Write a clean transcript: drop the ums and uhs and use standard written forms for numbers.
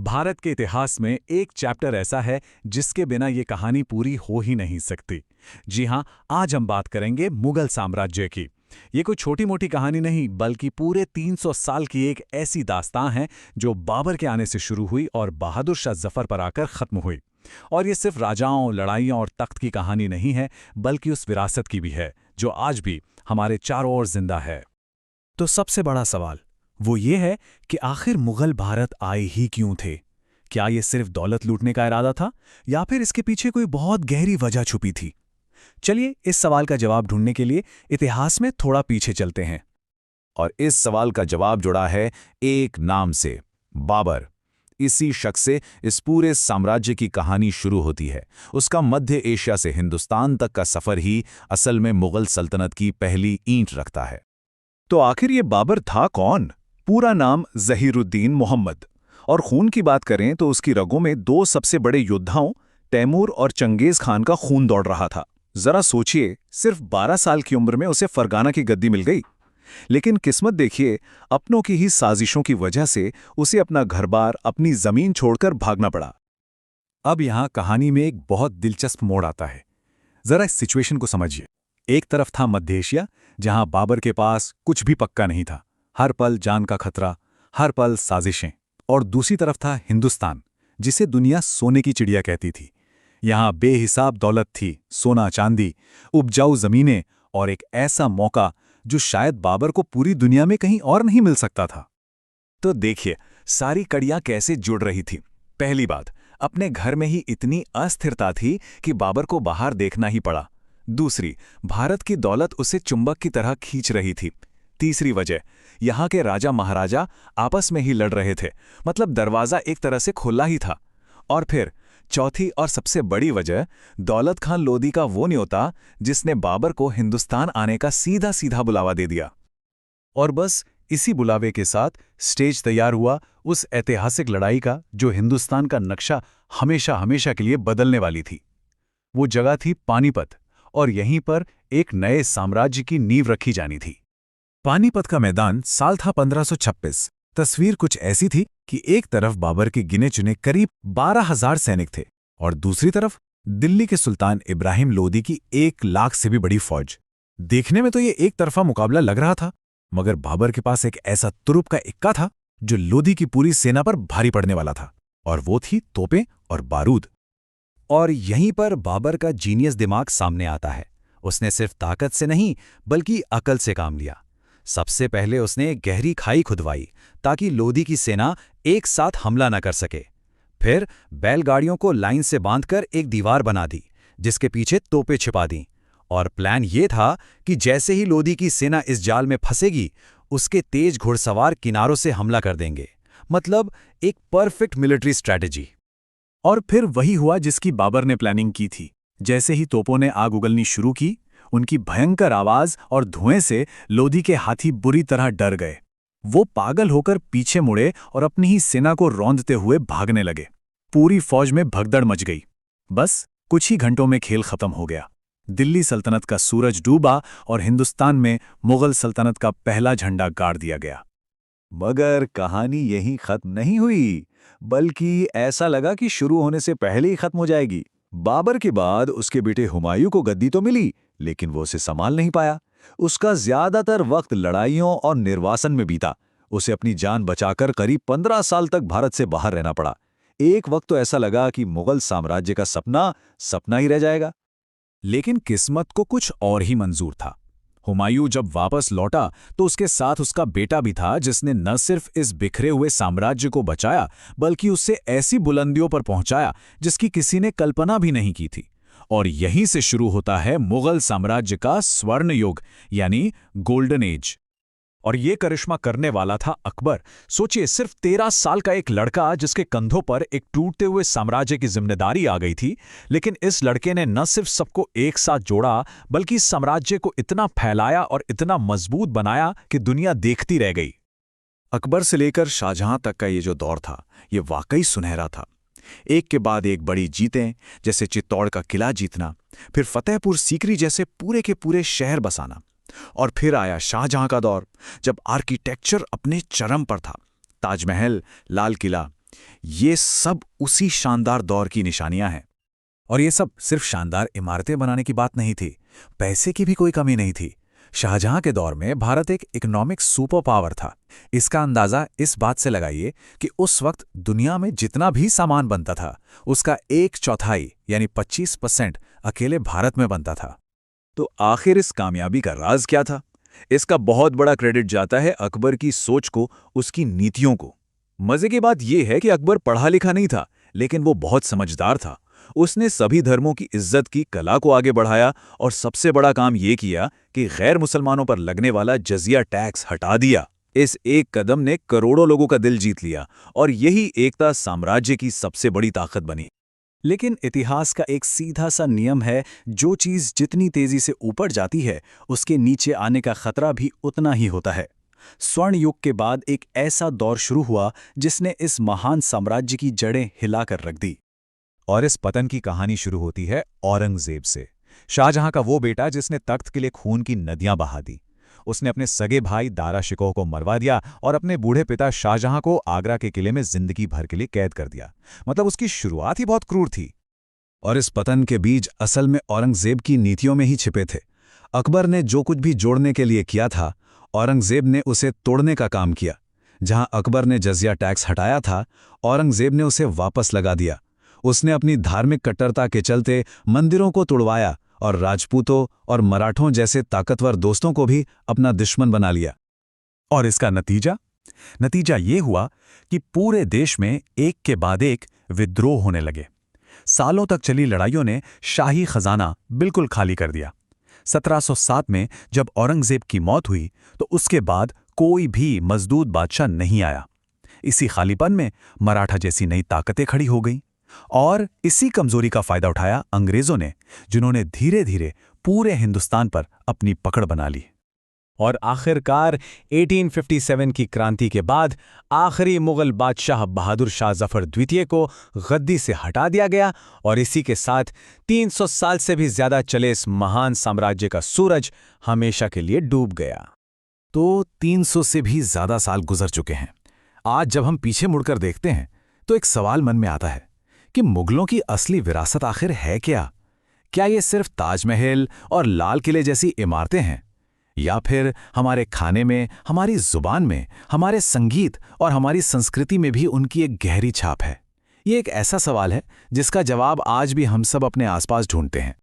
भारत के इतिहास में एक चैप्टर ऐसा है जिसके बिना ये कहानी पूरी हो ही नहीं सकती। जी हां, आज हम बात करेंगे मुगल साम्राज्य की। ये कोई छोटी मोटी कहानी नहीं, बल्कि पूरे 300 साल की एक ऐसी दास्तां है जो बाबर के आने से शुरू हुई और बहादुर शाह जफर पर आकर खत्म हुई। और ये सिर्फ राजाओं, लड़ाइयों और तख्त की कहानी नहीं है, बल्कि उस विरासत की भी है जो आज भी हमारे चारों ओर जिंदा है। तो सबसे बड़ा सवाल वो ये है कि आखिर मुगल भारत आए ही क्यों थे? क्या ये सिर्फ दौलत लूटने का इरादा था, या फिर इसके पीछे कोई बहुत गहरी वजह छुपी थी? चलिए इस सवाल का जवाब ढूंढने के लिए इतिहास में थोड़ा पीछे चलते हैं। और इस सवाल का जवाब जुड़ा है एक नाम से, बाबर। इसी शख्स से इस पूरे साम्राज्य की कहानी शुरू होती है। उसका मध्य एशिया से हिंदुस्तान तक का सफर ही असल में मुगल सल्तनत की पहली ईंट रखता है। तो आखिर ये बाबर था कौन? पूरा नाम ज़हीरुद्दीन मोहम्मद। और खून की बात करें तो उसकी रगों में दो सबसे बड़े योद्धाओं तैमूर और चंगेज खान का खून दौड़ रहा था। जरा सोचिए, सिर्फ 12 साल की उम्र में उसे फरगाना की गद्दी मिल गई। लेकिन किस्मत देखिए, अपनों की ही साजिशों की वजह से उसे अपना घर-बार, अपनी जमीन छोड़कर भागना पड़ा। अब यहां कहानी में एक बहुत दिलचस्प मोड़ आता है। जरा इस सिचुएशन को समझिए। एक तरफ था मध्य एशिया, जहां बाबर के पास कुछ भी पक्का नहीं था, हर पल जान का खतरा, हर पल साजिशें। और दूसरी तरफ था हिंदुस्तान, जिसे दुनिया सोने की चिड़िया कहती थी। यहां बेहिसाब दौलत थी, सोना चांदी, उपजाऊ जमीनें और एक ऐसा मौका जो शायद बाबर को पूरी दुनिया में कहीं और नहीं मिल सकता था। तो देखिए, सारी कड़ियां कैसे जुड़ रही थी। पहली बात, अपने घर में ही इतनी अस्थिरता थी कि बाबर को बाहर देखना ही पड़ा। दूसरी, भारत की दौलत उसे चुंबक की तरह खींच रही थी। तीसरी वजह, यहाँ के राजा महाराजा आपस में ही लड़ रहे थे, मतलब दरवाजा एक तरह से खुला ही था। और फिर चौथी और सबसे बड़ी वजह, दौलत खान लोदी का वो न्योता जिसने बाबर को हिंदुस्तान आने का सीधा सीधा बुलावा दे दिया। और बस इसी बुलावे के साथ स्टेज तैयार हुआ उस ऐतिहासिक लड़ाई का जो हिंदुस्तान का नक्शा हमेशा हमेशा के लिए बदलने वाली थी। वो जगह थी पानीपत, और यहीं पर एक नए साम्राज्य की नींव रखी जानी थी। पानीपत का मैदान, साल था 1526। तस्वीर कुछ ऐसी थी कि एक तरफ बाबर के गिने चुने करीब 12,000 सैनिक थे और दूसरी तरफ दिल्ली के सुल्तान इब्राहिम लोदी की 1 लाख से भी बड़ी फौज। देखने में तो ये एक तरफा मुकाबला लग रहा था, मगर बाबर के पास एक ऐसा तुरुप का इक्का था जो लोदी की पूरी सेना पर भारी पड़ने वाला था, और वो थी तोपें और बारूद। और यहीं पर बाबर का जीनियस दिमाग सामने आता है। उसने सिर्फ ताकत से नहीं, बल्कि अकल से काम लिया। सबसे पहले उसने एक गहरी खाई खुदवाई ताकि लोदी की सेना एक साथ हमला न कर सके। फिर बैलगाड़ियों को लाइन से बांधकर एक दीवार बना दी, जिसके पीछे तोपें छिपा दी। और प्लान ये था कि जैसे ही लोदी की सेना इस जाल में फंसेगी, उसके तेज घुड़सवार किनारों से हमला कर देंगे। मतलब एक परफेक्ट मिलिट्री स्ट्रैटेजी। और फिर वही हुआ जिसकी बाबर ने प्लानिंग की थी। जैसे ही तोपों ने आग उगलनी शुरू की, उनकी भयंकर आवाज और धुएं से लोदी के हाथी बुरी तरह डर गए। वो पागल होकर पीछे मुड़े और अपनी ही सेना को रौंदते हुए भागने लगे। पूरी फौज में भगदड़ मच गई। बस कुछ ही घंटों में खेल खत्म हो गया। दिल्ली सल्तनत का सूरज डूबा और हिंदुस्तान में मुगल सल्तनत का पहला झंडा गाड़ दिया गया। मगर कहानी यहीं खत्म नहीं हुई, बल्कि ऐसा लगा कि शुरू होने से पहले ही खत्म हो जाएगी। बाबर के बाद उसके बेटे हुमायूं को गद्दी तो मिली, लेकिन वो उसे संभाल नहीं पाया। उसका ज्यादातर वक्त लड़ाइयों और निर्वासन में बीता। उसे अपनी जान बचाकर करीब 15 साल तक भारत से बाहर रहना पड़ा। एक वक्त तो ऐसा लगा कि मुगल साम्राज्य का सपना सपना ही रह जाएगा। लेकिन किस्मत को कुछ और ही मंजूर था। हुमायूं जब वापस लौटा तो उसके साथ उसका बेटा भी था, जिसने न सिर्फ इस बिखरे हुए साम्राज्य को बचाया, बल्कि उससे ऐसी बुलंदियों पर पहुंचाया जिसकी किसी ने कल्पना भी नहीं की थी। और यहीं से शुरू होता है मुगल साम्राज्य का स्वर्ण युग, यानी गोल्डन एज। और ये करिश्मा करने वाला था अकबर। सोचिए, सिर्फ 13 साल का एक लड़का जिसके कंधों पर एक टूटते हुए साम्राज्य की जिम्मेदारी आ गई थी। लेकिन इस लड़के ने न सिर्फ सबको एक साथ जोड़ा, बल्कि साम्राज्य को इतना फैलाया और इतना मजबूत बनाया कि दुनिया देखती रह गई। अकबर से लेकर शाहजहां तक का ये जो दौर था, ये वाकई सुनहरा था। एक के बाद एक बड़ी जीतें, जैसे चित्तौड़ का किला जीतना, फिर फतेहपुर सीकरी जैसे पूरे के पूरे शहर बसाना। और फिर आया शाहजहां का दौर, जब आर्किटेक्चर अपने चरम पर था। ताजमहल, लाल किला, ये सब उसी शानदार दौर की निशानियां हैं। और ये सब सिर्फ शानदार इमारतें बनाने की बात नहीं थी, पैसे की भी कोई कमी नहीं थी। शाहजहां के दौर में भारत एक इकोनॉमिक सुपर पावर था। इसका अंदाजा इस बात से लगाइए कि उस वक्त दुनिया में जितना भी सामान बनता था, उसका 1/4 यानी 25% अकेले भारत में बनता था। तो आखिर इस कामयाबी का राज क्या था? इसका बहुत बड़ा क्रेडिट जाता है अकबर की सोच को, उसकी नीतियों को। मजे की बात यह है कि अकबर पढ़ा लिखा नहीं था, लेकिन वो बहुत समझदार था। उसने सभी धर्मों की इज्जत की कला को आगे बढ़ाया और सबसे बड़ा काम यह किया कि गैर मुसलमानों पर लगने वाला जजिया टैक्स हटा दिया। इस एक कदम ने करोड़ों लोगों का दिल जीत लिया और यही एकता साम्राज्य की सबसे बड़ी ताकत बनी। लेकिन इतिहास का एक सीधा सा नियम है, जो चीज जितनी तेजी से ऊपर जाती है, उसके नीचे आने का खतरा भी उतना ही होता है। स्वर्ण युग के बाद एक ऐसा दौर शुरू हुआ जिसने इस महान साम्राज्य की जड़ें हिलाकर रख दी। और इस पतन की कहानी शुरू होती है औरंगजेब से, शाहजहां का वो बेटा जिसने तख्त के लिए खून की नदियां बहा दी। उसने अपने सगे भाई दारा शिकोह को मरवा दिया और अपने बूढ़े पिता शाहजहां को आगरा के किले में जिंदगी भर के लिए कैद कर दिया। मतलब उसकी शुरुआत ही बहुत क्रूर थी। और इस पतन के बीज असल में औरंगजेब की नीतियों में ही छिपे थे। अकबर ने जो कुछ भी जोड़ने के लिए किया था, औरंगजेब ने उसे तोड़ने का काम किया। जहां अकबर ने जजिया टैक्स हटाया था, औरंगजेब ने उसे वापस लगा दिया। उसने अपनी धार्मिक कट्टरता के चलते मंदिरों को तोड़वाया और राजपूतों और मराठों जैसे ताकतवर दोस्तों को भी अपना दुश्मन बना लिया। और इसका नतीजा ये हुआ कि पूरे देश में एक के बाद एक विद्रोह होने लगे। सालों तक चली लड़ाइयों ने शाही खजाना बिल्कुल खाली कर दिया। 1707 में जब औरंगजेब की मौत हुई, तो उसके बाद कोई भी मजदूर बादशाह नहीं आया। इसी खालीपन में मराठा जैसी नई ताकतें खड़ी हो गईं। और इसी कमजोरी का फायदा उठाया अंग्रेजों ने, जिन्होंने धीरे धीरे पूरे हिंदुस्तान पर अपनी पकड़ बना ली। और आखिरकार 1857 की क्रांति के बाद आखिरी मुगल बादशाह बहादुर शाह जफर द्वितीय को गद्दी से हटा दिया गया और इसी के साथ 300 साल से भी ज्यादा चले इस महान साम्राज्य का सूरज हमेशा के लिए डूब गया। तो 300 से भी ज्यादा साल गुजर चुके हैं। आज जब हम पीछे मुड़कर देखते हैं तो एक सवाल मन में आता है कि मुगलों की असली विरासत आखिर है क्या? क्या ये सिर्फ ताजमहल और लाल किले जैसी इमारतें हैं, या फिर हमारे खाने में, हमारी जुबान में, हमारे संगीत और हमारी संस्कृति में भी उनकी एक गहरी छाप है? ये एक ऐसा सवाल है जिसका जवाब आज भी हम सब अपने आसपास ढूंढते हैं।